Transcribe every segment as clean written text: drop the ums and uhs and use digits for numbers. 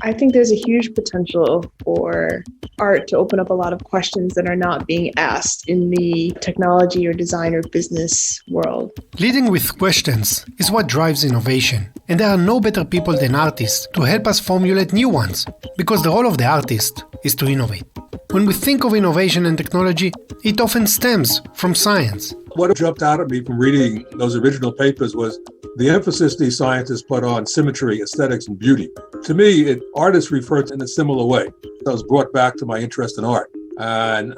I think there's a huge potential for art to open up a lot of questions that are not being asked in the technology or design or business world. Leading with questions is what drives innovation, and there are no better people than artists to help us formulate new ones, because the role of the artist is to innovate. When we think of innovation and technology, it often stems from science. What jumped out at me from reading those original papers was the emphasis these scientists put on symmetry, aesthetics, and beauty. To me, artists refer to it in a similar way. I was brought back to my interest in art. And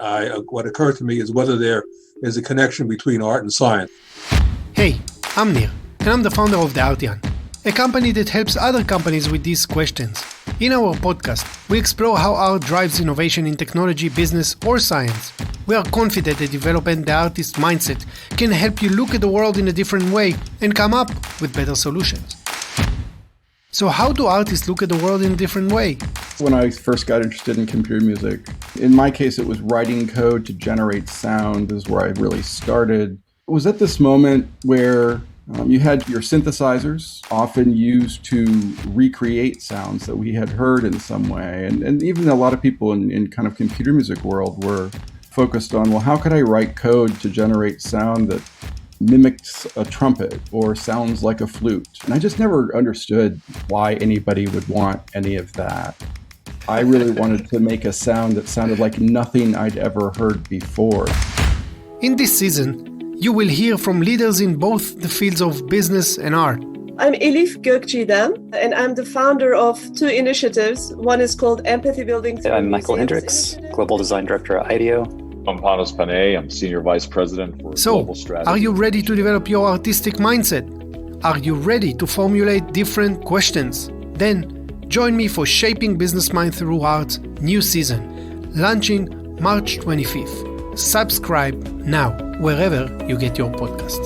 what occurred to me is whether there is a connection between art and science. Hey, I'm Nir, and I'm the founder of the Artian, a company that helps other companies with these questions. In our podcast, we explore how art drives innovation in technology, business, or science. We are confident that developing the artist mindset can help you look at the world in a different way and come up with better solutions. So how do artists look at the world in a different way? When I first got interested in computer music, in my case it was writing code to generate sound is where I really started. It was at this moment where you had your synthesizers, often used to recreate sounds that we had heard in some way. And even a lot of people in kind of computer music world were focused on, well, how could I write code to generate sound that mimics a trumpet or sounds like a flute? And I just never understood why anybody would want any of that. I really wanted to make a sound that sounded like nothing I'd ever heard before. In this season, you will hear from leaders in both the fields of business and art. I'm Elif Gökçi'den, and I'm the founder of two initiatives. One is called Empathy Building. I'm Michael Hendricks, Global Design Director at IDEO. I'm Panos Panay. I'm Senior Vice President for Global Strategy. Are you ready to develop your artistic mindset? Are you ready to formulate different questions? Then join me for Shaping Business Mind Through Art new season, launching March 25th. Subscribe now, wherever you get your podcast.